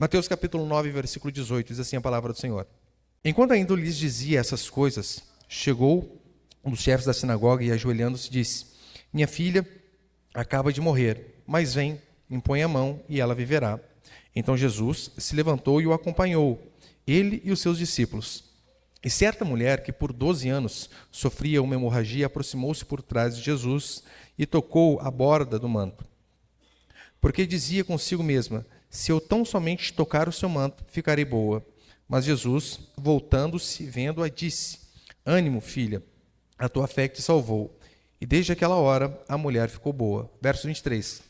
Mateus capítulo 9, versículo 18, diz assim a palavra do Senhor. Enquanto ainda lhes dizia essas coisas, chegou um dos chefes da sinagoga e, ajoelhando-se, disse: Minha filha acaba de morrer, mas vem, impõe a mão e ela viverá. Então Jesus se levantou e o acompanhou, ele e os seus discípulos. E certa mulher que por 12 anos sofria uma hemorragia aproximou-se por trás de Jesus e tocou a borda do manto. Porque dizia consigo mesma: se eu tão somente tocar o seu manto, ficarei boa. Mas Jesus, voltando-se, vendo-a, disse: Ânimo, filha, a tua fé te salvou. E desde aquela hora a mulher ficou boa. Verso 23.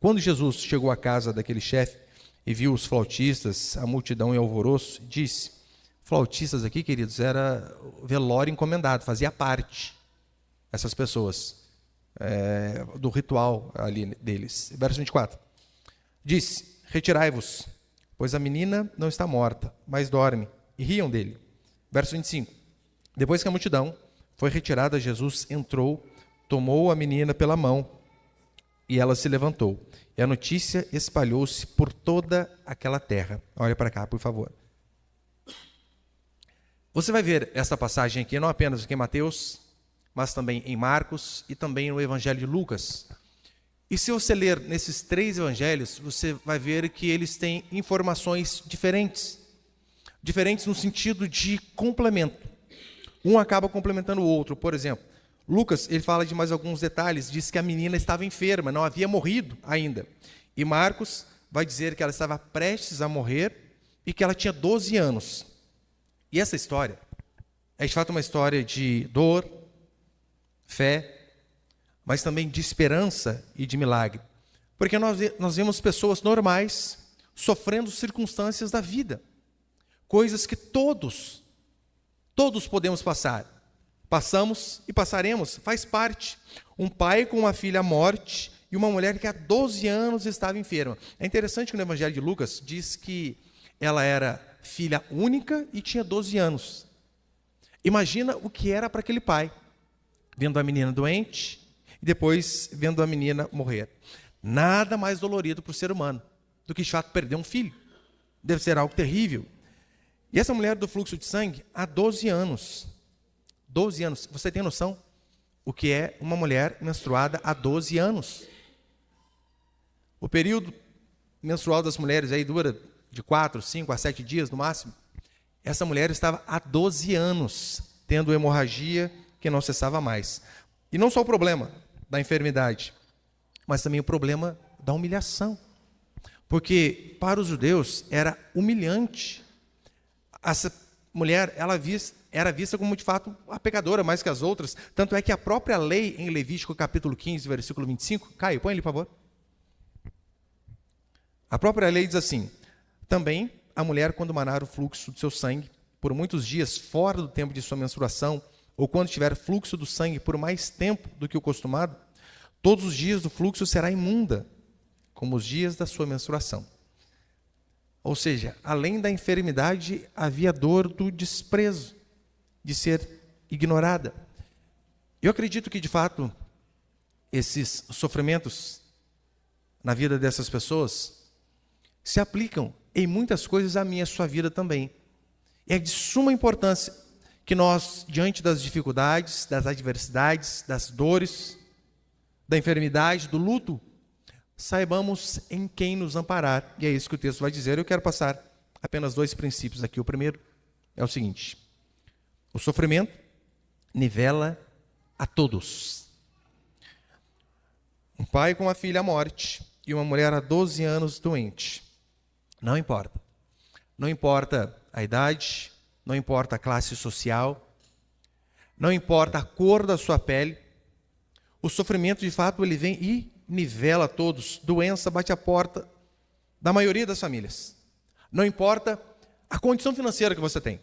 Quando Jesus chegou à casa daquele chefe e viu os flautistas, a multidão em alvoroço, disse: Flautistas aqui, queridos, era velório encomendado, fazia parte, essas pessoas, do ritual ali deles. Verso 24. Disse: Retirai-vos, pois a menina não está morta, mas dorme, e riam dele. Verso 25. Depois que a multidão foi retirada, Jesus entrou, tomou a menina pela mão, e ela se levantou. E a notícia espalhou-se por toda aquela terra. Olha para cá, por favor. Você vai ver essa passagem aqui, não apenas aqui em Mateus, mas também em Marcos e também no Evangelho de Lucas. E se você ler nesses 3 evangelhos, você vai ver que eles têm informações diferentes. Diferentes no sentido de complemento. Um acaba complementando o outro. Por exemplo, Lucas, ele fala de mais alguns detalhes, diz que a menina estava enferma, não havia morrido ainda. E Marcos vai dizer que ela estava prestes a morrer e que ela tinha 12 anos. E essa história é de fato uma história de dor, fé, mas também de esperança e de milagre. Porque nós vemos pessoas normais sofrendo circunstâncias da vida. Coisas que todos podemos passar. Passamos e passaremos, faz parte. Um pai com uma filha à morte e uma mulher que há 12 anos estava enferma. É interessante que no Evangelho de Lucas diz que ela era filha única e tinha 12 anos. Imagina o que era para aquele pai, vendo a menina doente e depois vendo a menina morrer. Nada mais dolorido para o ser humano do que de fato perder um filho. Deve ser algo terrível. E essa mulher do fluxo de sangue, há 12 anos. 12 anos. Você tem noção o que é uma mulher menstruada há 12 anos? O período menstrual das mulheres aí dura de 4, 5 a 7 dias no máximo. Essa mulher estava há 12 anos tendo hemorragia que não cessava mais. E não só o problema da enfermidade, mas também o problema da humilhação. Porque para os judeus era humilhante. Essa mulher, era vista como de fato a pecadora mais que as outras. Tanto é que a própria lei em Levítico capítulo 15, versículo 25, Caio, põe ele, por favor. A própria lei diz assim: também a mulher, quando manar o fluxo do seu sangue por muitos dias fora do tempo de sua menstruação, ou quando tiver fluxo do sangue por mais tempo do que o costumado, todos os dias do fluxo será imunda, como os dias da sua menstruação. Ou seja, além da enfermidade, havia dor do desprezo, de ser ignorada. Eu acredito que, de fato, esses sofrimentos na vida dessas pessoas se aplicam em muitas coisas à minha e à sua vida também. É de suma importância que nós, diante das dificuldades, das adversidades, das dores, da enfermidade, do luto, saibamos em quem nos amparar. E é isso que o texto vai dizer. Eu quero passar apenas 2 princípios aqui. O primeiro é o seguinte: o sofrimento nivela a todos. Um pai com uma filha à morte e uma mulher há 12 anos doente. Não importa. Não importa a idade, não importa a classe social, não importa a cor da sua pele. O sofrimento, de fato, ele vem e nivela a todos. Doença bate a porta da maioria das famílias. Não importa a condição financeira que você tem.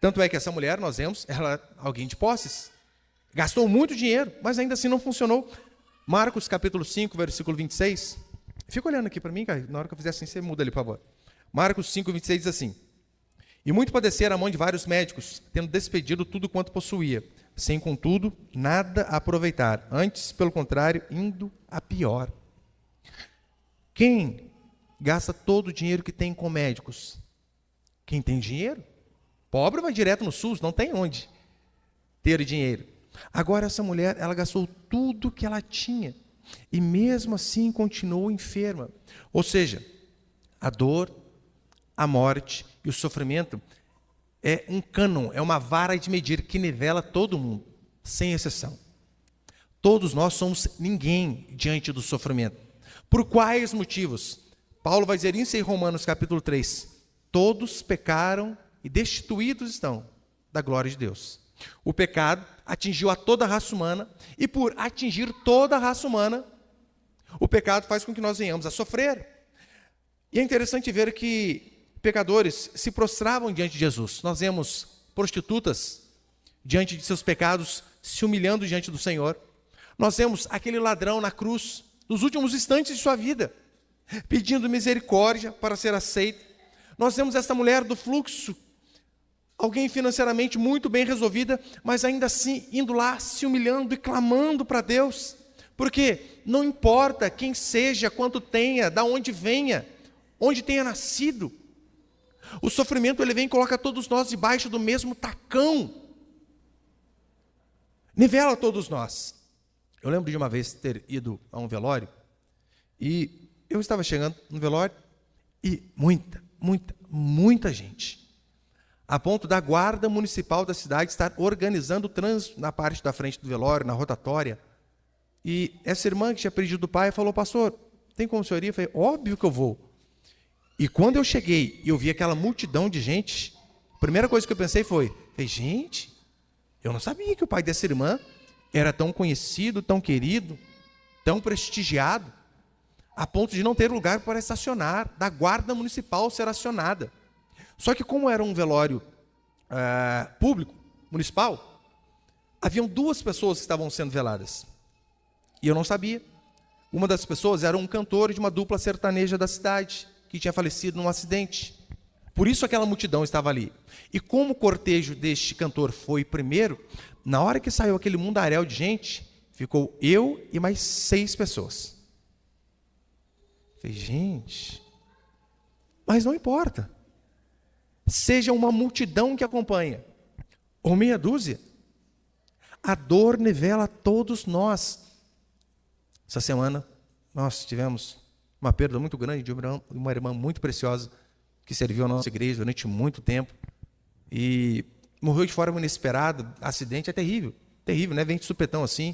Tanto é que essa mulher, nós vemos, ela é alguém de posses. Gastou muito dinheiro, mas ainda assim não funcionou. Marcos capítulo 5, versículo 26. Fica olhando aqui para mim, cara. Na hora que eu fizer assim, você muda ali, por favor. Marcos 5, 26 diz assim: e muito padecera a mão de vários médicos, tendo despedido tudo quanto possuía, sem, contudo, nada aproveitar. Antes, pelo contrário, indo a pior. Quem gasta todo o dinheiro que tem com médicos. Quem tem dinheiro? Pobre vai direto no SUS, não tem onde ter dinheiro. Agora essa mulher, ela gastou tudo que ela tinha e mesmo assim continuou enferma. Ou seja, a dor, a morte e o sofrimento é um cânon, é uma vara de medir que nivela todo mundo, sem exceção. Todos nós somos ninguém diante do sofrimento. Por quais motivos? Paulo vai dizer isso em Romanos capítulo 3. Todos pecaram e destituídos estão da glória de Deus. O pecado atingiu a toda a raça humana e por atingir toda a raça humana, o pecado faz com que nós venhamos a sofrer. E é interessante ver que pecadores se prostravam diante de Jesus. Nós vemos prostitutas diante de seus pecados se humilhando diante do Senhor. Nós vemos aquele ladrão na cruz, nos últimos instantes de sua vida, pedindo misericórdia para ser aceito. Nós vemos esta mulher do fluxo, alguém financeiramente muito bem resolvida, mas ainda assim indo lá, se humilhando e clamando para Deus. Porque não importa quem seja, quanto tenha, da onde venha, onde tenha nascido, o sofrimento ele vem e coloca todos nós debaixo do mesmo tacão. Nivela todos nós. Eu lembro de uma vez ter ido a um velório e eu estava chegando no velório e muita gente. A ponto da guarda municipal da cidade estar organizando o trânsito na parte da frente do velório, na rotatória. E essa irmã que tinha perdido o pai falou: pastor, tem como o senhor ir? Eu falei: óbvio que eu vou. E quando eu cheguei e eu vi aquela multidão de gente, a primeira coisa que eu pensei foi: gente, eu não sabia que o pai dessa irmã era tão conhecido, tão querido, tão prestigiado, a ponto de não ter lugar para estacionar, da guarda municipal ser acionada. Só que como era um velório público, municipal, haviam 2 pessoas que estavam sendo veladas. E eu não sabia. Uma das pessoas era um cantor de uma dupla sertaneja da cidade, que tinha falecido num acidente. Por isso aquela multidão estava ali. E como o cortejo deste cantor foi primeiro, na hora que saiu aquele mundaréu de gente, ficou eu e mais 6 pessoas. Falei: gente, mas não importa. Seja uma multidão que acompanha, ou meia dúzia, a dor nivela todos nós. Essa semana, nós tivemos uma perda muito grande de uma irmã muito preciosa, que serviu a nossa igreja durante muito tempo, e morreu de forma inesperada. Acidente é terrível, né? Vem de supetão assim.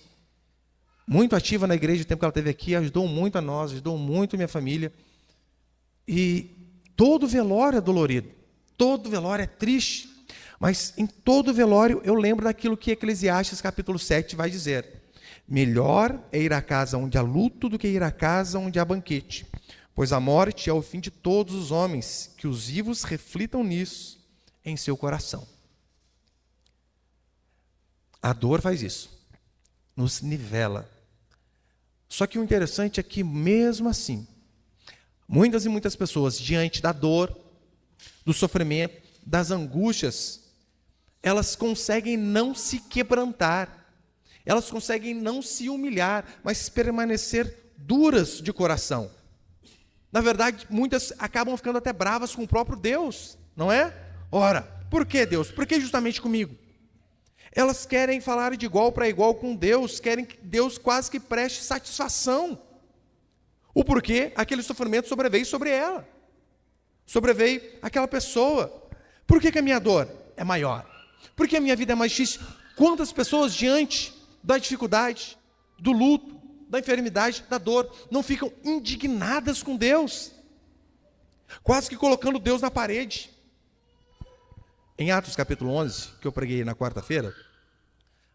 Muito ativa na igreja o tempo que ela esteve aqui, ajudou muito a nós, ajudou muito a minha família. E todo velório é dolorido, todo velório é triste, mas em todo velório eu lembro daquilo que Eclesiastes capítulo 7 vai dizer: melhor é ir à casa onde há luto do que ir à casa onde há banquete, pois a morte é o fim de todos os homens, que os vivos reflitam nisso em seu coração. A dor faz isso, nos nivela. Só que o interessante é que mesmo assim, muitas e muitas pessoas, diante da dor, do sofrimento, das angústias, elas conseguem não se quebrantar, elas conseguem não se humilhar, mas permanecer duras de coração. Na verdade, muitas acabam ficando até bravas com o próprio Deus, não é? Ora, por que Deus? Por que justamente comigo? Elas querem falar de igual para igual com Deus, querem que Deus quase que preste satisfação. O porquê aquele sofrimento sobreveio sobre ela, sobreveio aquela pessoa. Por que a minha dor é maior? Por que a minha vida é mais difícil? Quantas pessoas diante da dificuldade, do luto, da enfermidade, da dor, não ficam indignadas com Deus, quase que colocando Deus na parede. Em Atos capítulo 11, que eu preguei na quarta-feira,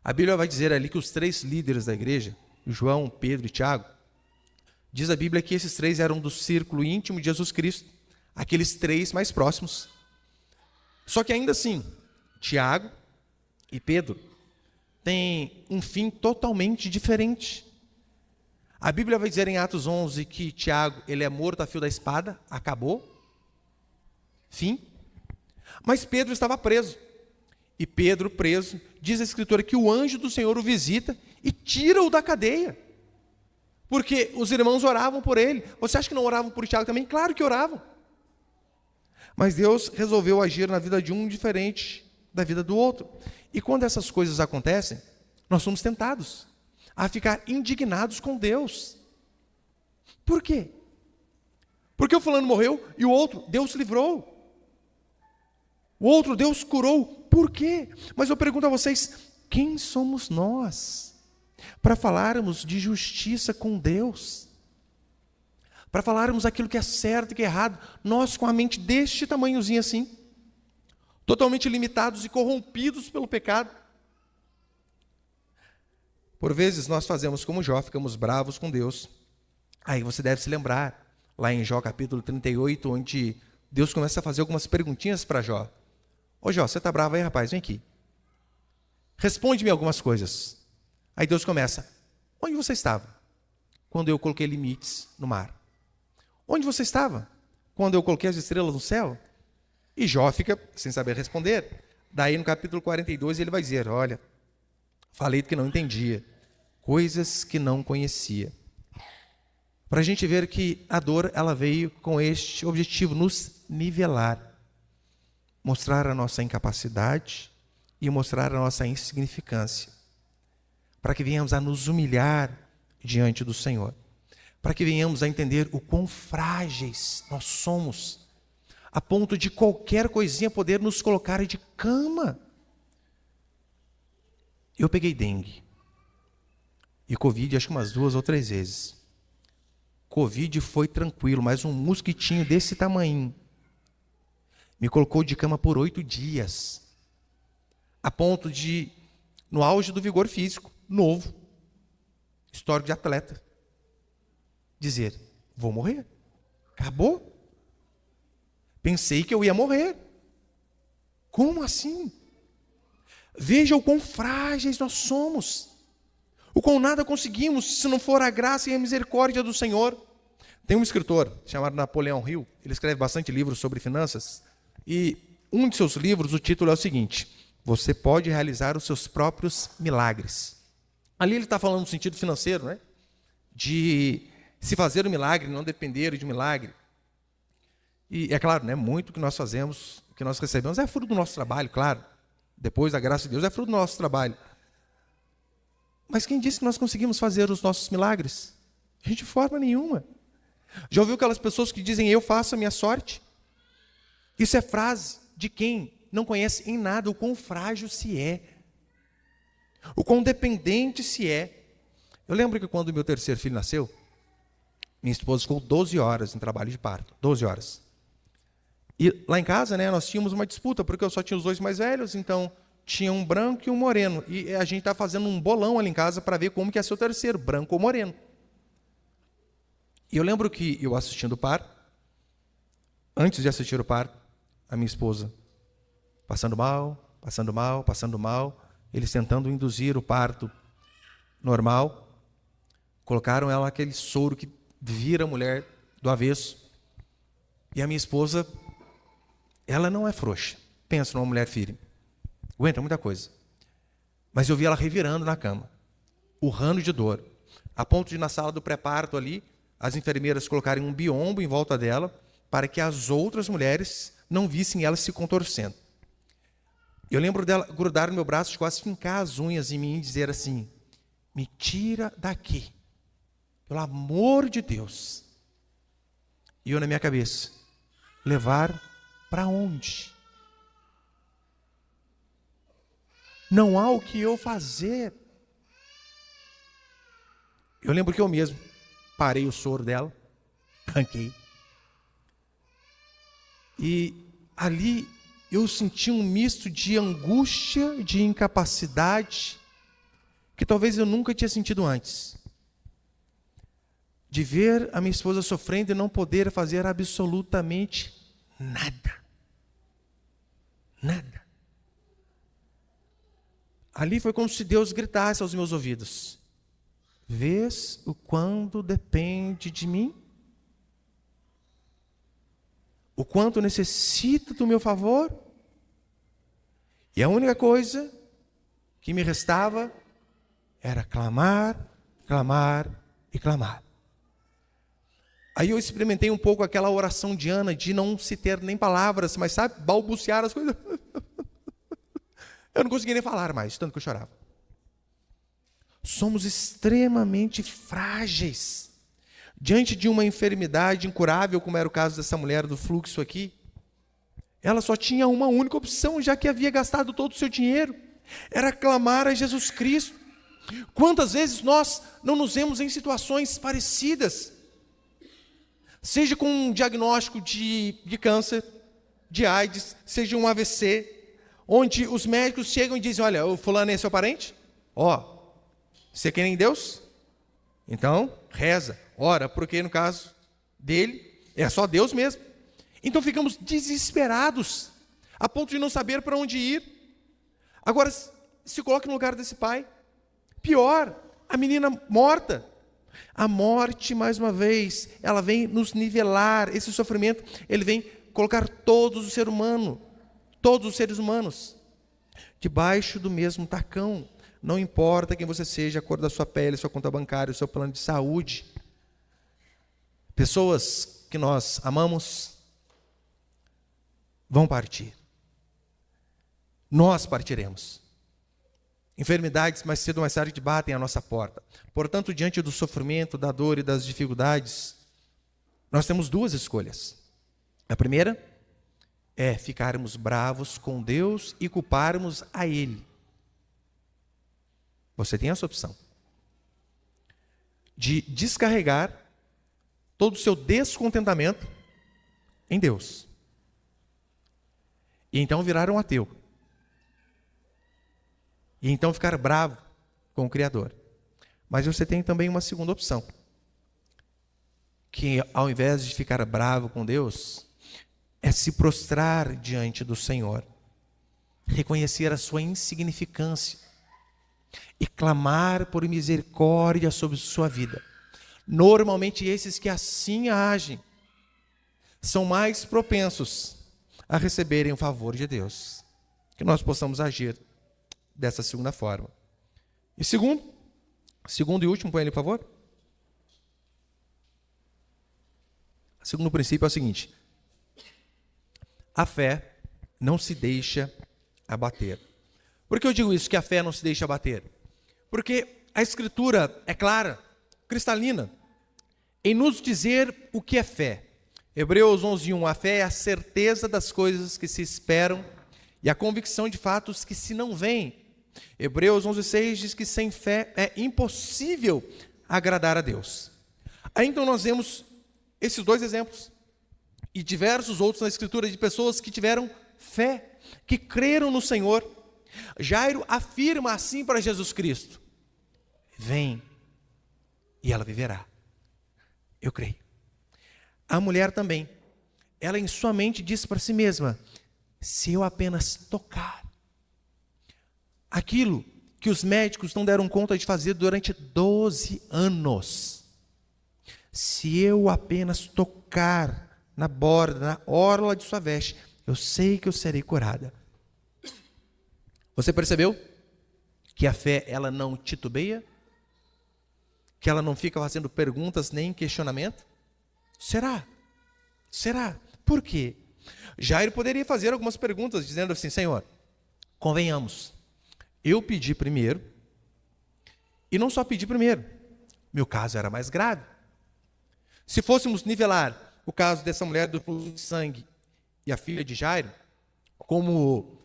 a Bíblia vai dizer ali que os 3 líderes da igreja, João, Pedro e Tiago, diz a Bíblia que esses 3 eram do círculo íntimo de Jesus Cristo, aqueles 3 mais próximos. Só que ainda assim, Tiago e Pedro têm um fim totalmente diferente. A Bíblia vai dizer em Atos 11 que Tiago, ele é morto a fio da espada, acabou, fim. Mas Pedro estava preso. E Pedro, preso, diz a Escritura que o anjo do Senhor o visita e tira-o da cadeia. Porque os irmãos oravam por ele. Você acha que não oravam por Tiago também? Claro que oravam. Mas Deus resolveu agir na vida de um diferente da vida do outro. E quando essas coisas acontecem, nós somos tentados a ficar indignados com Deus. Por quê? Porque o fulano morreu e o outro, Deus livrou. O outro, Deus curou. Por quê? Mas eu pergunto a vocês, quem somos nós para falarmos de justiça com Deus? Para falarmos aquilo que é certo e que é errado, nós com a mente deste tamanhozinho assim, totalmente limitados e corrompidos pelo pecado. Por vezes nós fazemos como Jó, ficamos bravos com Deus. Aí você deve se lembrar, lá em Jó capítulo 38, onde Deus começa a fazer algumas perguntinhas para Jó. Ô Jó, você está bravo aí, rapaz? Vem aqui. Responde-me algumas coisas. Aí Deus começa, onde você estava quando eu coloquei limites no mar? Onde você estava quando eu coloquei as estrelas no céu? E Jó fica sem saber responder. Daí no capítulo 42 ele vai dizer, olha, falei do que não entendia, coisas que não conhecia. Para a gente ver que a dor ela veio com este objetivo, nos nivelar. Mostrar a nossa incapacidade e mostrar a nossa insignificância. Para que venhamos a nos humilhar diante do Senhor. Para que venhamos a entender o quão frágeis nós somos, a ponto de qualquer coisinha poder nos colocar de cama. Eu peguei dengue e Covid acho que umas 2 ou 3 vezes. Covid foi tranquilo, mas um mosquitinho desse tamanho me colocou de cama por 8 dias, a ponto de, no auge do vigor físico, novo, histórico de atleta, dizer, vou morrer, acabou. Pensei que eu ia morrer. Como assim? Veja o quão frágeis nós somos, o quão nada conseguimos se não for a graça e a misericórdia do Senhor. Tem um escritor chamado Napoleão Hill, ele escreve bastante livros sobre finanças, e um de seus livros, o título é o seguinte, você pode realizar os seus próprios milagres. Ali ele está falando no sentido financeiro, né? De se fazer um milagre, não depender de um milagre. E é claro, né, muito que nós fazemos, que nós recebemos, é fruto do nosso trabalho, claro. Depois da graça de Deus, é fruto do nosso trabalho. Mas quem disse que nós conseguimos fazer os nossos milagres? A gente de forma nenhuma. Já ouviu aquelas pessoas que dizem, eu faço a minha sorte? Isso é frase de quem não conhece em nada o quão frágil se é. O quão dependente se é. Eu lembro que quando o meu terceiro filho nasceu, minha esposa ficou 12 horas em trabalho de parto. 12 horas. E lá em casa, né, nós tínhamos uma disputa, porque eu só tinha os 2 mais velhos, então tinha um branco e um moreno. E a gente está fazendo um bolão ali em casa para ver como que ia ser o terceiro, branco ou moreno. E eu lembro que eu assistindo o parto, antes de assistir o parto, a minha esposa passando mal, passando mal, passando mal, eles tentando induzir o parto normal, colocaram ela aquele soro que vira a mulher do avesso. E a minha esposa, ela não é frouxa. Pensa numa mulher firme. Aguenta muita coisa. Mas eu vi ela revirando na cama, urrando de dor, a ponto de na sala do pré-parto ali, as enfermeiras colocarem um biombo em volta dela, para que as outras mulheres não vissem ela se contorcendo. Eu lembro dela grudar no meu braço, quase fincar as unhas em mim e dizer assim, me tira daqui, pelo amor de Deus. E eu na minha cabeça, levar para onde? Não há o que eu fazer. Eu lembro que eu mesmo parei o soro dela, arranquei. E ali eu senti um misto de angústia, de incapacidade, que talvez eu nunca tinha sentido antes. De ver a minha esposa sofrendo e não poder fazer absolutamente nada. Nada. Ali foi como se Deus gritasse aos meus ouvidos, vês o quanto depende de mim? O quanto necessita do meu favor? E a única coisa que me restava era clamar, clamar e clamar. Aí eu experimentei um pouco aquela oração de Ana, de não se ter nem palavras, mas sabe, balbuciar as coisas. Eu não conseguia nem falar mais, tanto que eu chorava. Somos extremamente frágeis. Diante de uma enfermidade incurável, como era o caso dessa mulher do fluxo aqui, ela só tinha uma única opção, já que havia gastado todo o seu dinheiro, era clamar a Jesus Cristo. Quantas vezes nós não nos vemos em situações parecidas, seja com um diagnóstico de câncer, de AIDS, seja um AVC, onde os médicos chegam e dizem, olha, o fulano é seu parente? Ó, você quer em Deus? Então, reza, ora, porque no caso dele, é só Deus mesmo. Então ficamos desesperados, a ponto de não saber para onde ir. Agora, se coloque no lugar desse pai. Pior, a menina morta. A morte, mais uma vez, ela vem nos nivelar, esse sofrimento, ele vem colocar todos os seres humanos, debaixo do mesmo tacão. Não importa quem você seja, a cor da sua pele, sua conta bancária, o seu plano de saúde. Pessoas que nós amamos vão partir. Nós partiremos. Enfermidades mais cedo ou mais tarde batem a nossa porta. Portanto, diante do sofrimento, da dor e das dificuldades, nós temos duas escolhas. A primeira é ficarmos bravos com Deus e culparmos a Ele. Você tem essa opção de descarregar todo o seu descontentamento em Deus. E então virar um ateu. E então ficar bravo com o Criador. Mas você tem também uma segunda opção. Que ao invés de ficar bravo com Deus, é se prostrar diante do Senhor. Reconhecer a sua insignificância. E clamar por misericórdia sobre sua vida. Normalmente esses que assim agem, são mais propensos a receberem o favor de Deus. Que nós possamos agir dessa segunda forma. E segundo e último, põe ele, por favor. O segundo princípio é o seguinte: a fé não se deixa abater. Por que eu digo isso, que a fé não se deixa abater? Porque a Escritura é clara, cristalina, em nos dizer o que é fé. Hebreus 11:1, a fé é a certeza das coisas que se esperam e a convicção de fatos que se não veem. Hebreus 11:6 diz que sem fé é impossível agradar a Deus. Aí então nós vemos esses dois exemplos e diversos outros na Escritura de pessoas que tiveram fé, que creram no Senhor. Jairo afirma assim para Jesus Cristo: vem e ela viverá. Eu creio. A mulher também, ela em sua mente disse para si mesma: se eu apenas tocar aquilo que os médicos não deram conta de fazer durante 12 anos, se eu apenas tocar na borda, na orla de sua veste, eu sei que eu serei curada. Você percebeu que a fé, ela não titubeia? Que ela não fica fazendo perguntas nem questionamento? Será? Por quê? Jairo poderia fazer algumas perguntas, dizendo assim: Senhor, convenhamos, eu pedi primeiro, e não só pedi primeiro, meu caso era mais grave. Se fôssemos nivelar o caso dessa mulher do fluxo de sangue e a filha de Jairo, como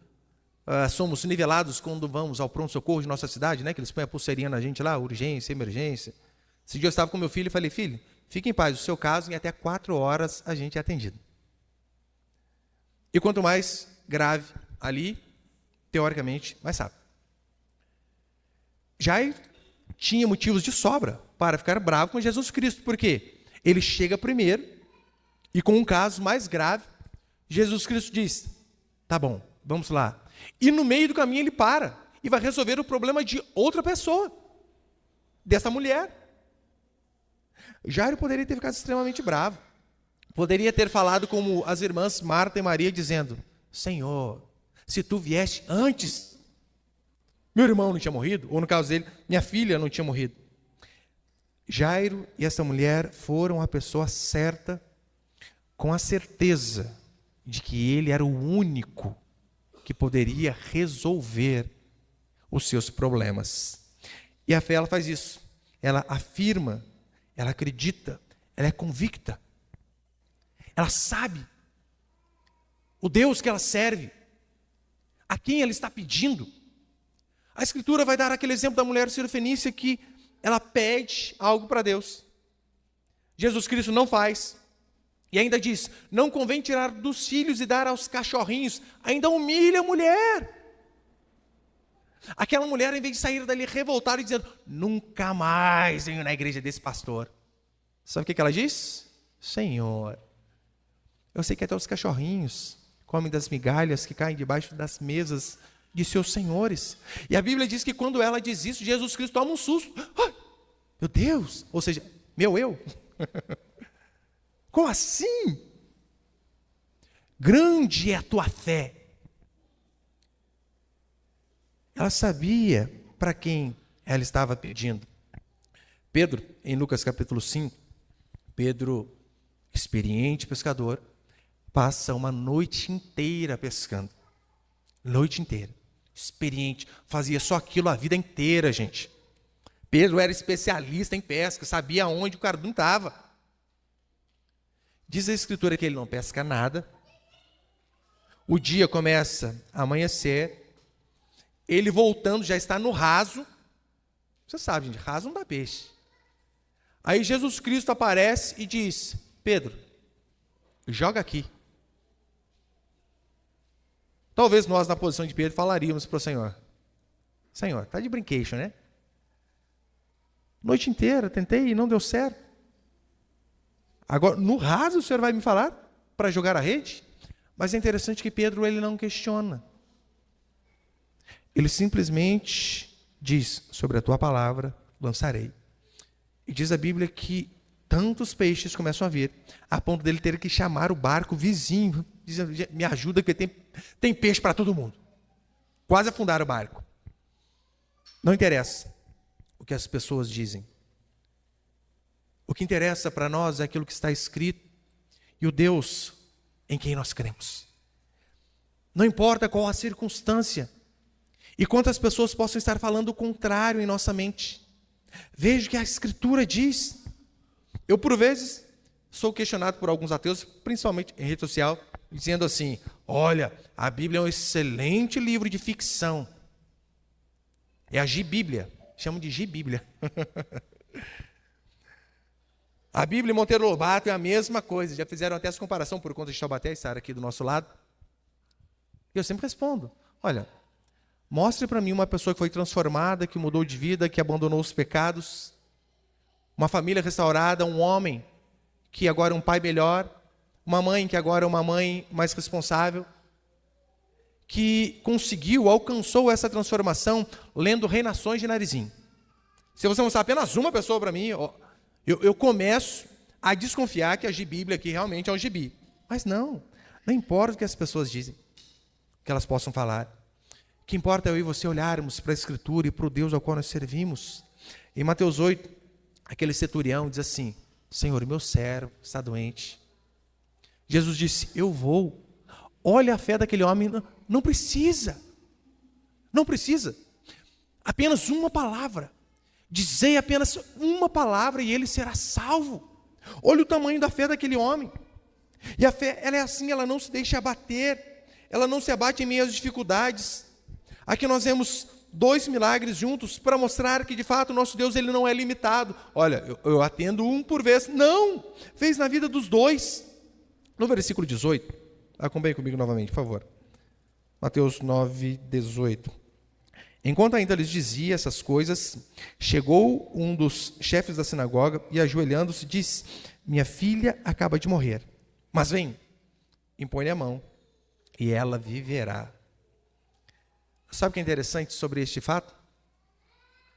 somos nivelados quando vamos ao pronto-socorro de nossa cidade, né? Que eles põem a pulseirinha na gente lá, urgência, emergência. Esse dia eu estava com meu filho e falei: filho, fique em paz, o seu caso em até 4 horas a gente é atendido. E quanto mais grave ali, teoricamente, mais rápido. Jairo tinha motivos de sobra para ficar bravo com Jesus Cristo. Por quê? Ele chega primeiro e com um caso mais grave, Jesus Cristo diz: tá bom, vamos lá. E no meio do caminho ele para e vai resolver o problema de outra pessoa, dessa mulher. Jairo poderia ter ficado extremamente bravo. Poderia ter falado como as irmãs Marta e Maria, dizendo: Senhor, se tu vieste antes, meu irmão não tinha morrido, ou no caso dele, minha filha não tinha morrido. Jairo e essa mulher foram a pessoa certa, com a certeza de que ele era o único que poderia resolver os seus problemas. E a fé, ela faz isso. Ela afirma, ela acredita, ela é convicta. Ela sabe o Deus que ela serve, a quem ela está pedindo. A Escritura vai dar aquele exemplo da mulher sirofenícia que ela pede algo para Deus. Jesus Cristo não faz. E ainda diz, não convém tirar dos filhos e dar aos cachorrinhos. Ainda humilha a mulher. Aquela mulher, em vez de sair dali revoltada e dizendo, nunca mais venho na igreja desse pastor. Sabe o que ela diz? Senhor, eu sei que até os cachorrinhos comem das migalhas que caem debaixo das mesas de seus senhores. E a Bíblia diz que quando ela diz isso, Jesus Cristo toma um susto. Ai, meu Deus! Ou seja, meu eu. Como assim? Grande é a tua fé. Ela sabia para quem ela estava pedindo. Pedro, em Lucas capítulo 5, Pedro, experiente pescador, passa uma noite inteira pescando. Noite inteira. Experiente. Fazia só aquilo a vida inteira, gente. Pedro era especialista em pesca, sabia onde o cardume estava. Diz a Escritura que ele não pesca nada. O dia começa a amanhecer. Ele voltando já está no raso. Você sabe, gente, raso não dá peixe. Aí Jesus Cristo aparece e diz, Pedro, joga aqui. Talvez nós, na posição de Pedro, falaríamos para o Senhor, Senhor, está de brincation, né? Noite inteira, tentei e não deu certo. Agora, no raso, o Senhor vai me falar para jogar a rede? Mas é interessante que Pedro, ele não questiona. Ele simplesmente diz, sobre a tua palavra lançarei. E diz a Bíblia que tantos peixes começam a vir, a ponto dele ter que chamar o barco vizinho, dizendo, me ajuda que tem peixe para todo mundo. Quase afundaram o barco. Não interessa o que as pessoas dizem. O que interessa para nós é aquilo que está escrito e o Deus em quem nós cremos. Não importa qual a circunstância e quantas pessoas possam estar falando o contrário em nossa mente. Veja o que a Escritura diz. Eu, por vezes, sou questionado por alguns ateus, principalmente em rede social, dizendo assim, olha, a Bíblia é um excelente livro de ficção. É a Gibíblia. Chamam de Gibíblia. A Bíblia e Monteiro Lobato é a mesma coisa. Já fizeram até essa comparação por conta de Taubaté estar aqui do nosso lado. E eu sempre respondo, olha, mostre para mim uma pessoa que foi transformada, que mudou de vida, que abandonou os pecados, uma família restaurada, um homem que agora é um pai melhor, uma mãe que agora é uma mãe mais responsável, que conseguiu, alcançou essa transformação lendo Reinações de Narizinho. Se você mostrar apenas uma pessoa para mim, eu começo a desconfiar que a Bíblia aqui realmente é um gibi. Mas não importa o que as pessoas dizem, que elas possam falar. O que importa é eu e você olharmos para a Escritura e para o Deus ao qual nós servimos. Em Mateus 8, aquele centurião diz assim, Senhor, meu servo está doente. Jesus disse, eu vou. Olha a fé daquele homem, não precisa. Não precisa. Apenas uma palavra. Dizei apenas uma palavra e ele será salvo. Olha o tamanho da fé daquele homem. E a fé, ela é assim, ela não se deixa abater. Ela não se abate em meio às dificuldades. Aqui nós vemos 2 milagres juntos para mostrar que de fato o nosso Deus ele não é limitado. Olha, eu atendo um por vez. Não! Fez na vida dos dois. No versículo 18, acompanhe comigo novamente, por favor. Mateus 9, 18. Enquanto ainda lhes dizia essas coisas, chegou um dos chefes da sinagoga e, ajoelhando-se, disse, minha filha acaba de morrer, mas vem, impõe-lhe a mão e ela viverá. Sabe o que é interessante sobre este fato?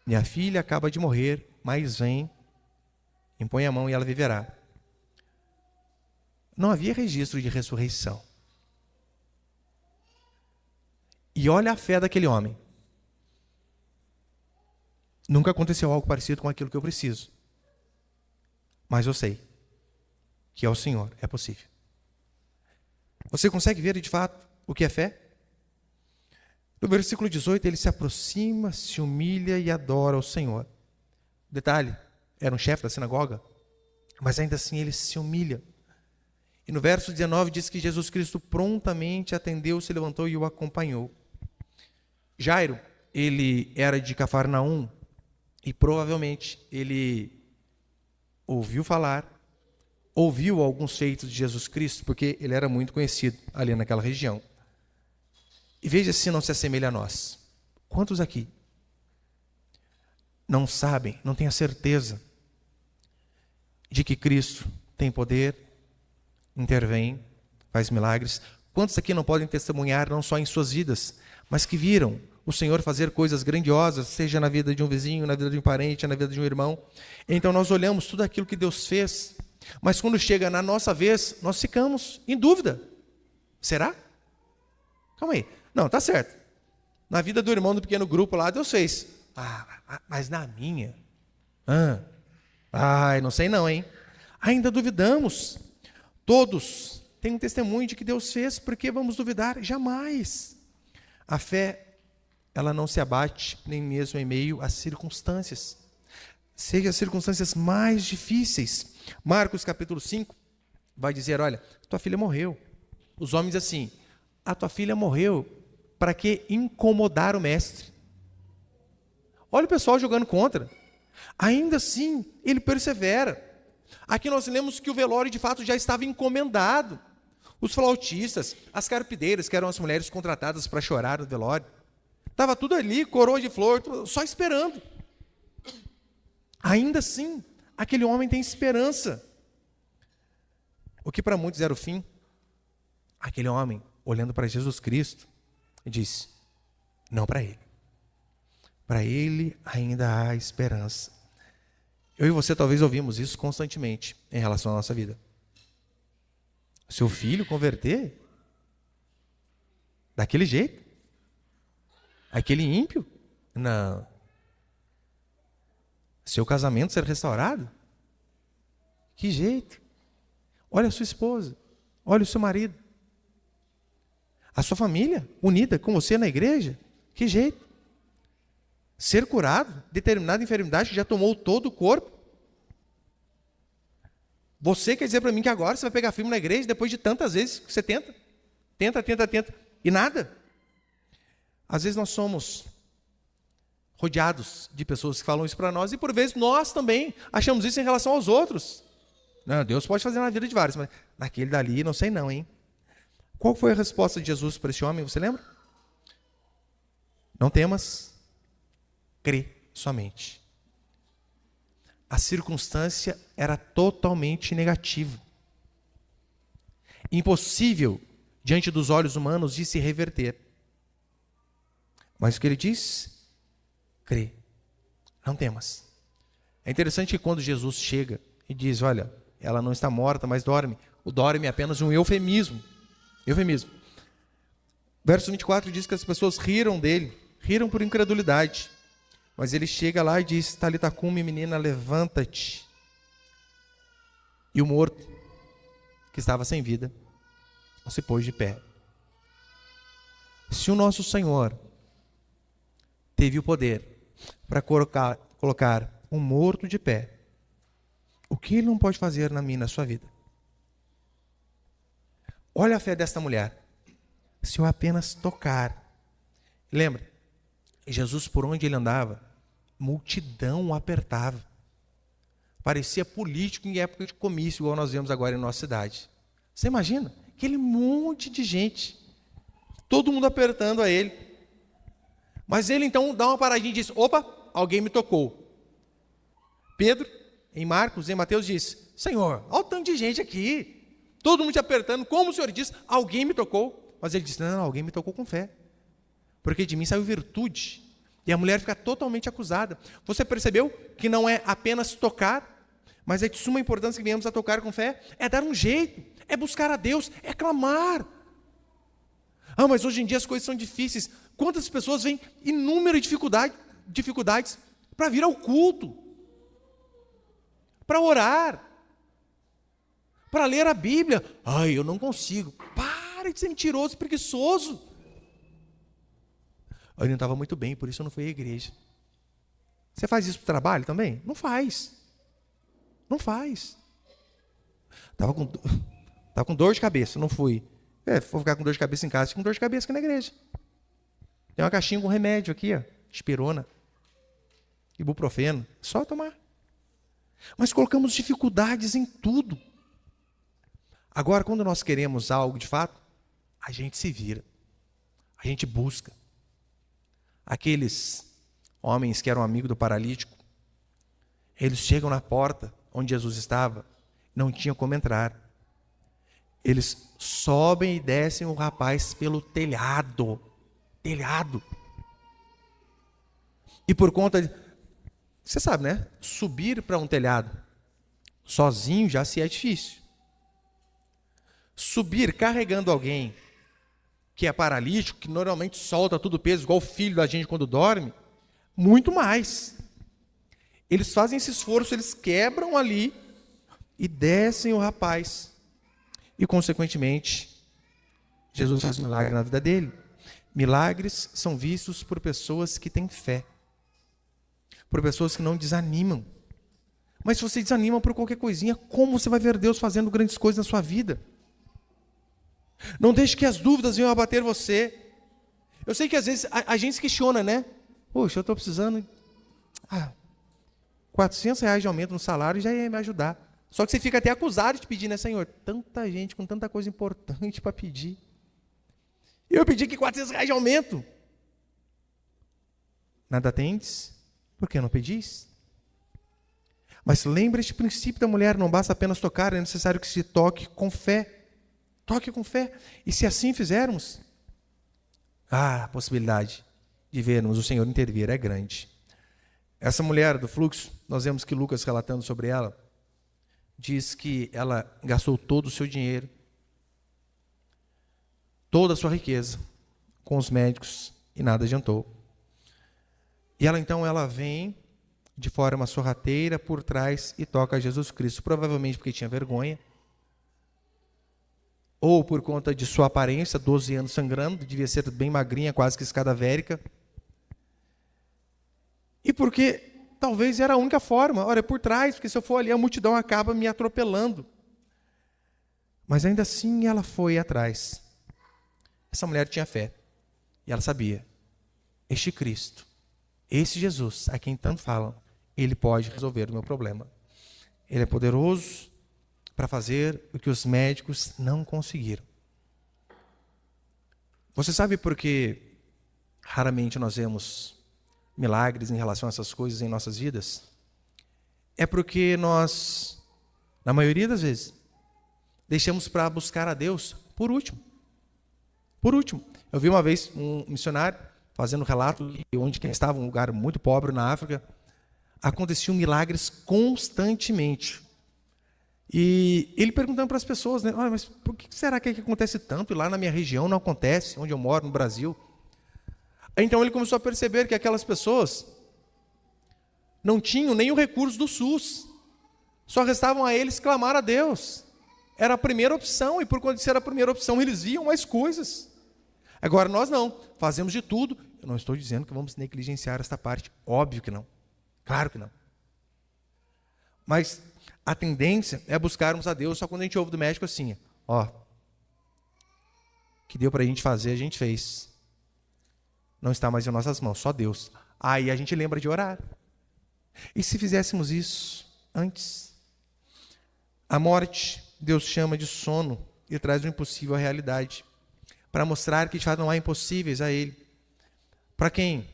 Minha filha acaba de morrer, mas vem, impõe a mão e ela viverá. Não havia registro de ressurreição. E olha a fé daquele homem. Nunca aconteceu algo parecido com aquilo que eu preciso. mas eu sei que ao Senhor é possível. Você consegue ver de fato o que é fé? No versículo 18, ele se aproxima, se humilha e adora ao Senhor. Detalhe, era um chefe da sinagoga, mas ainda assim ele se humilha. E no verso 19 diz que Jesus Cristo prontamente atendeu, se levantou e o acompanhou. Jairo, ele era de Cafarnaum e provavelmente ele ouviu falar, ouviu alguns feitos de Jesus Cristo, porque ele era muito conhecido ali naquela região. E veja se não se assemelha a nós. Quantos aqui não sabem, não têm a certeza de que Cristo tem poder, intervém, faz milagres? Quantos aqui não podem testemunhar, não só em suas vidas, mas que viram o Senhor fazer coisas grandiosas, seja na vida de um vizinho, na vida de um parente, na vida de um irmão? Então nós olhamos tudo aquilo que Deus fez, mas quando chega na nossa vez, nós ficamos em dúvida. Será? Calma aí. Não, tá certo. Na vida do irmão do pequeno grupo lá, Deus fez. Mas na minha? Não sei não, hein? Ainda duvidamos. Todos têm um testemunho de que Deus fez, por que vamos duvidar? Jamais. A fé, ela não se abate nem mesmo em meio às circunstâncias. Seja as circunstâncias mais difíceis. Marcos capítulo 5 vai dizer, olha, tua filha morreu. Os homens assim, a tua filha morreu, para que incomodar o mestre? Olha o pessoal jogando contra. Ainda assim, ele persevera. Aqui nós lemos que o velório de fato já estava encomendado. Os flautistas, as carpideiras, que eram as mulheres contratadas para chorar no velório, estava tudo ali, coroa de flor, só esperando. Ainda assim, aquele homem tem esperança. O que para muitos era o fim, aquele homem, olhando para Jesus Cristo, disse, não para ele. Para ele ainda há esperança. Eu e você talvez ouvimos isso constantemente em relação à nossa vida. Seu filho converter? Daquele jeito? Aquele ímpio? Não. Seu casamento ser restaurado? Que jeito? Olha a sua esposa, olha o seu marido. A sua família unida com você na igreja? Que jeito? Ser curado, determinada enfermidade que já tomou todo o corpo? Você quer dizer para mim que agora você vai pegar firme na igreja depois de tantas vezes que você tenta? Tenta, e nada? Às vezes nós somos rodeados de pessoas que falam isso para nós e por vezes nós também achamos isso em relação aos outros. Não, Deus pode fazer na vida de vários, mas naquele dali não sei não, hein? Qual foi a resposta de Jesus para esse homem, você lembra? Não temas, crê somente. A circunstância era totalmente negativa. Impossível, diante dos olhos humanos, de se reverter. Mas o que ele diz? Crê, não temas. É interessante que quando Jesus chega e diz, olha, ela não está morta, mas dorme. O dorme é apenas um eufemismo. Eufemismo. Verso 24 diz que as pessoas riram dele, riram por incredulidade. Mas ele chega lá e diz, Talita cumi, menina, levanta-te. E o morto, que estava sem vida, se pôs de pé. Se o nosso Senhor teve o poder para colocar um morto de pé, o que ele não pode fazer na minha e na sua vida? Olha a fé desta mulher. Se eu apenas tocar. Lembra? Jesus, por onde ele andava, multidão o apertava. Parecia político em época de comício, igual nós vemos agora em nossa cidade. Você imagina? Aquele monte de gente. Todo mundo apertando a ele. Mas ele então dá uma paradinha e diz, opa, alguém me tocou. Pedro, em Marcos, em Mateus, diz, Senhor, olha o tanto de gente aqui. Todo mundo te apertando, como o Senhor diz, alguém me tocou. Mas ele disse, não, alguém me tocou com fé. Porque de mim saiu virtude. E a mulher fica totalmente acusada. Você percebeu que não é apenas tocar, mas é de suma importância que venhamos a tocar com fé? É dar um jeito, é buscar a Deus, é clamar. Mas hoje em dia as coisas são difíceis. Quantas pessoas vêm inúmeras dificuldades para vir ao culto, para orar. para ler a Bíblia. Ai, eu não consigo. Para de ser mentiroso, preguiçoso. Eu não estava muito bem, por isso eu não fui à igreja. Você faz isso para o trabalho também? Não faz. Não faz. Estava com dor de cabeça, não fui. Vou ficar com dor de cabeça em casa, fico com dor de cabeça aqui na igreja. Tem uma caixinha com remédio aqui, ó, espirona, ibuprofeno, só tomar. Mas colocamos dificuldades em tudo. Agora, quando nós queremos algo de fato, a gente se vira, a gente busca. Aqueles homens que eram amigos do paralítico, eles chegam na porta onde Jesus estava, não tinha como entrar. Eles sobem e descem o rapaz pelo telhado. Telhado. E por conta de... Você sabe, né? Subir para um telhado sozinho já se é difícil. Subir carregando alguém que é paralítico, que normalmente solta todo o peso, igual o filho da gente quando dorme, muito mais. Eles fazem esse esforço, eles quebram ali e descem o rapaz. E, consequentemente, Jesus faz um milagre na vida dele. Milagres são vistos por pessoas que têm fé, por pessoas que não desanimam. Mas se você desanima por qualquer coisinha, como você vai ver Deus fazendo grandes coisas na sua vida? Não deixe que as dúvidas venham abater você. Eu sei que às vezes a gente se questiona, né? Poxa, eu estou precisando... R$400 de aumento no salário já ia me ajudar. Só que você fica até acusado de pedir, né, Senhor? Tanta gente com tanta coisa importante para pedir. Eu pedi que R$400 de aumento. Nada tendes, por que não pedis? Mas lembre este princípio da mulher, não basta apenas tocar, é necessário que se toque com fé. Toque com fé. E se assim fizermos, a possibilidade de vermos o Senhor intervir é grande. Essa mulher do fluxo, nós vemos que Lucas, relatando sobre ela, diz que ela gastou todo o seu dinheiro, toda a sua riqueza, com os médicos, e nada adiantou. E ela vem de forma sorrateira por trás e toca a Jesus Cristo, provavelmente porque tinha vergonha, ou por conta de sua aparência, 12 anos sangrando, devia ser bem magrinha, quase que escadavérica, e porque talvez era a única forma. Olha, por trás, porque se eu for ali, a multidão acaba me atropelando. Mas ainda assim ela foi atrás. Essa mulher tinha fé. E ela sabia. Este Cristo, esse Jesus, a quem tanto falam, ele pode resolver o meu problema. Ele é poderoso para fazer o que os médicos não conseguiram. Você sabe por que raramente nós vemos milagres em relação a essas coisas em nossas vidas? É porque nós, na maioria das vezes, deixamos para buscar a Deus por último. Por último. Eu vi uma vez um missionário fazendo um relato de onde quem estava, um lugar muito pobre na África, aconteciam milagres constantemente. E ele perguntando para as pessoas, né, mas por que será que acontece tanto? E lá na minha região não acontece, onde eu moro, no Brasil. Então ele começou a perceber que aquelas pessoas não tinham nem o recurso do SUS. Só restavam a eles clamar a Deus. Era a primeira opção, e por conta de ser a primeira opção, eles viam mais coisas. Agora nós não, fazemos de tudo. Eu não estou dizendo que vamos negligenciar esta parte, óbvio que não. Claro que não. Mas a tendência é buscarmos a Deus só quando a gente ouve do médico assim, que deu para a gente fazer, a gente fez. Não está mais em nossas mãos, só Deus. Aí a gente lembra de orar. E se fizéssemos isso antes? A morte, Deus chama de sono e traz o impossível à realidade, para mostrar que de fato não há impossíveis a Ele. Para quem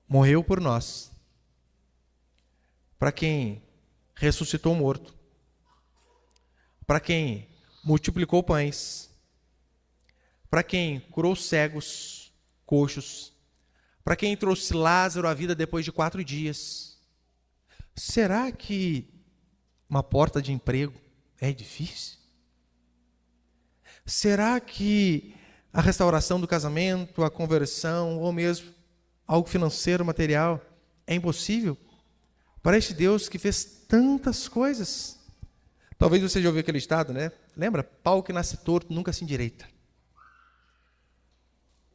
morreu por nós, para quem ressuscitou morto, para quem multiplicou pães, para quem curou cegos, coxos, para quem trouxe Lázaro à vida depois de 4 dias. Será que uma porta de emprego é difícil? Será que a restauração do casamento, a conversão, ou mesmo algo financeiro, material, é impossível? Para este Deus que fez tantas coisas, Talvez você já ouviu aquele ditado, né? Lembra? Pau que nasce torto nunca se endireita.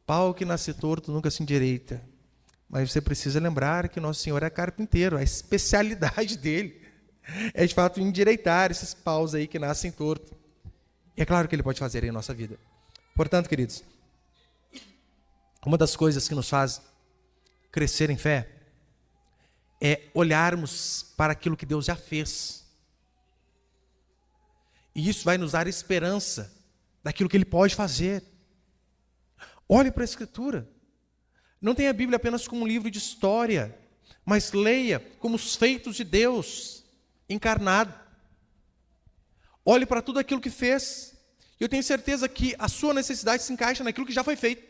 Pau que nasce torto nunca se endireita. Mas você precisa lembrar que Nosso Senhor é carpinteiro, a especialidade dele é de fato endireitar esses paus aí que nascem torto. E é claro que ele pode fazer em nossa vida. Portanto, queridos, uma das coisas que nos faz crescer em fé é olharmos para aquilo que Deus já fez. E isso vai nos dar esperança daquilo que Ele pode fazer. Olhe para a Escritura. Não tenha a Bíblia apenas como um livro de história, mas leia como os feitos de Deus encarnado. Olhe para tudo aquilo que fez. E eu tenho certeza que a sua necessidade se encaixa naquilo que já foi feito.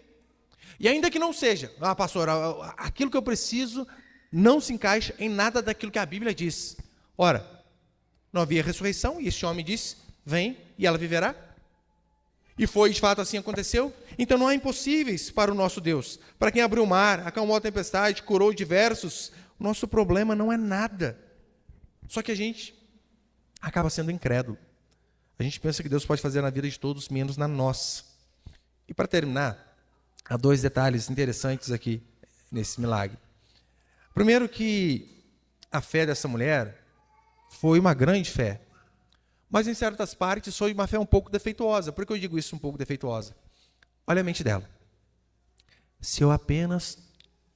E ainda que não seja, pastor, aquilo que eu preciso não se encaixa em nada daquilo que a Bíblia diz. Ora, não havia ressurreição, e este homem disse, vem e ela viverá. E foi, de fato, assim aconteceu. Então não há impossíveis para o nosso Deus. Para quem abriu o mar, acalmou a tempestade, curou diversos, o nosso problema não é nada. Só que a gente acaba sendo incrédulo. A gente pensa que Deus pode fazer na vida de todos, menos na nossa. E para terminar, há dois detalhes interessantes aqui nesse milagre. Primeiro que a fé dessa mulher foi uma grande fé. Mas em certas partes foi uma fé um pouco defeituosa. Por que eu digo isso um pouco defeituosa? Olha a mente dela. Se eu apenas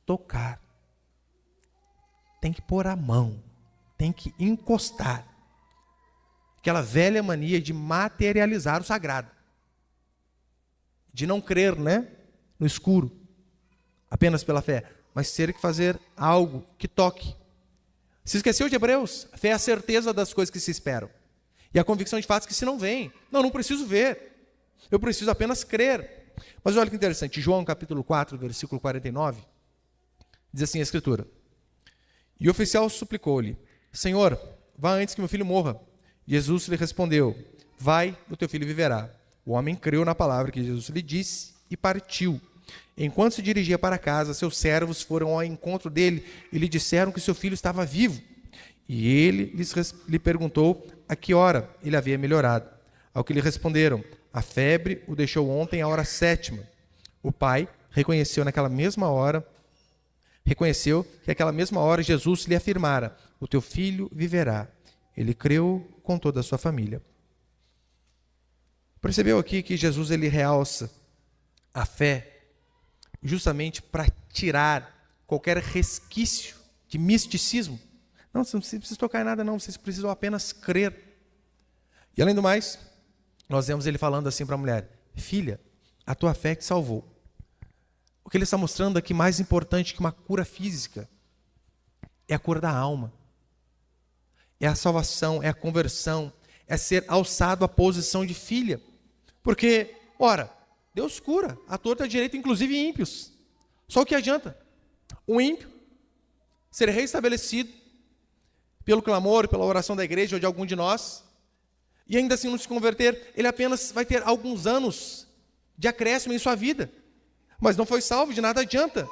tocar, tem que pôr a mão, tem que encostar. Aquela velha mania de materializar o sagrado. De não crer, né, no escuro, apenas pela fé, mas ter que fazer algo que toque. Se esqueceu de Hebreus? A fé é a certeza das coisas que se esperam. E a convicção de fatos que se não vem. Não preciso ver. Eu preciso apenas crer. Mas olha que interessante. João capítulo 4, versículo 49. Diz assim a Escritura. E o oficial suplicou-lhe. Senhor, vá antes que meu filho morra. Jesus lhe respondeu. Vai, o teu filho viverá. O homem creu na palavra que Jesus lhe disse e partiu. Enquanto se dirigia para casa, seus servos foram ao encontro dele e lhe disseram que seu filho estava vivo. E ele lhe perguntou a que hora ele havia melhorado. Ao que lhe responderam, a febre o deixou ontem à hora 7ª. O pai reconheceu que aquela mesma hora Jesus lhe afirmara, o teu filho viverá. Ele creu com toda a sua família. Percebeu aqui que Jesus ele realça a fé justamente para tirar qualquer resquício de misticismo. Não, você não precisa tocar em nada, não. Vocês precisam apenas crer. E além do mais, nós vemos ele falando assim para a mulher: filha, a tua fé te salvou. O que ele está mostrando aqui, mais importante que uma cura física, é a cura da alma. É a salvação, é a conversão, é ser alçado à posição de filha. Porque, ora, Deus cura a torta e a direita, inclusive ímpios. Só o que adianta? Um ímpio ser reestabelecido pelo clamor, pela oração da igreja ou de algum de nós, e ainda assim não se converter, ele apenas vai ter alguns anos de acréscimo em sua vida, mas não foi salvo, de nada adianta.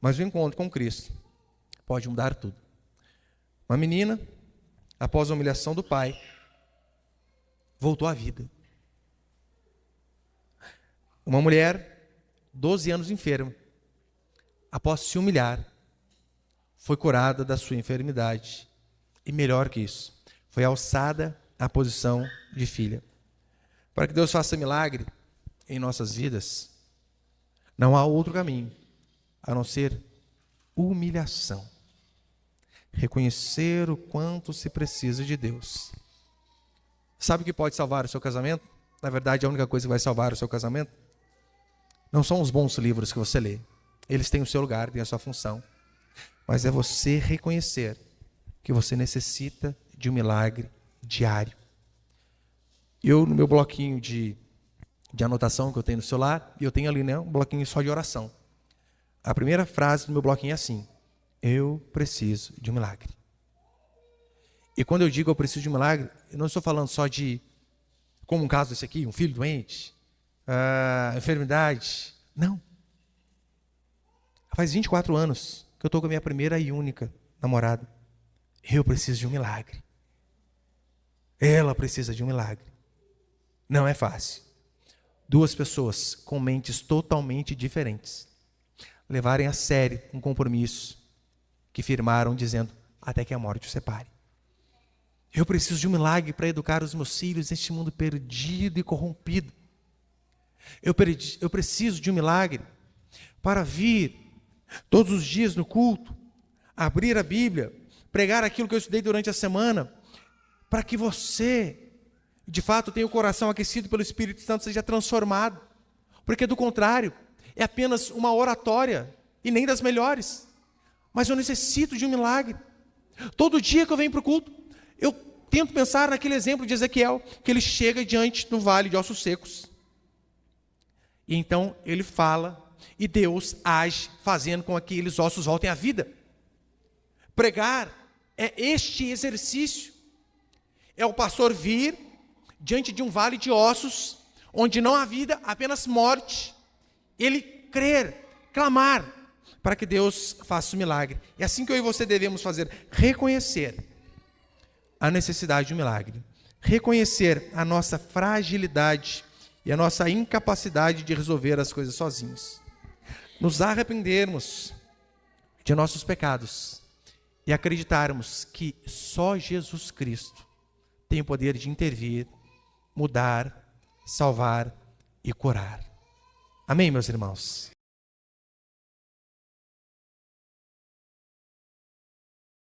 Mas o encontro com Cristo pode mudar tudo. Uma menina, após a humilhação do pai, voltou à vida. Uma mulher, 12 anos enferma, após se humilhar, foi curada da sua enfermidade. E melhor que isso, foi alçada à posição de filha. Para que Deus faça milagre em nossas vidas, não há outro caminho a não ser humilhação. Reconhecer o quanto se precisa de Deus. Sabe o que pode salvar o seu casamento? Na verdade, a única coisa que vai salvar o seu casamento não são os bons livros que você lê. Eles têm o seu lugar, têm a sua função. Mas é você reconhecer que você necessita de um milagre diário. Eu, no meu bloquinho de anotação que eu tenho no celular, eu tenho ali, né, um bloquinho só de oração. A primeira frase do meu bloquinho é assim: eu preciso de um milagre. E quando eu digo eu preciso de um milagre, eu não estou falando só de, como um caso desse aqui, um filho doente, enfermidade. Não. Faz 24 anos que eu estou com a minha primeira e única namorada. Eu preciso de um milagre. Ela precisa de um milagre. Não é fácil. Duas pessoas com mentes totalmente diferentes levarem a sério um compromisso que firmaram dizendo, até que a morte os separe. Eu preciso de um milagre para educar os meus filhos neste mundo perdido e corrompido. Eu preciso de um milagre para vir todos os dias no culto, abrir a Bíblia, pregar aquilo que eu estudei durante a semana, para que você, de fato, tenha o coração aquecido pelo Espírito Santo, seja transformado. Porque, do contrário, é apenas uma oratória, e nem das melhores. Mas eu necessito de um milagre. Todo dia que eu venho para o culto, eu tento pensar naquele exemplo de Ezequiel, que ele chega diante do vale de ossos secos. E então ele fala, e Deus age, fazendo com que aqueles ossos voltem à vida. Pregar é este exercício. É o pastor vir diante de um vale de ossos, onde não há vida, apenas morte. Ele crer, clamar, para que Deus faça o milagre. É assim que eu e você devemos fazer, reconhecer a necessidade de um milagre. Reconhecer a nossa fragilidade e a nossa incapacidade de resolver as coisas sozinhos. Nos arrependermos de nossos pecados e acreditarmos que só Jesus Cristo tem o poder de intervir, mudar, salvar e curar. Amém, meus irmãos?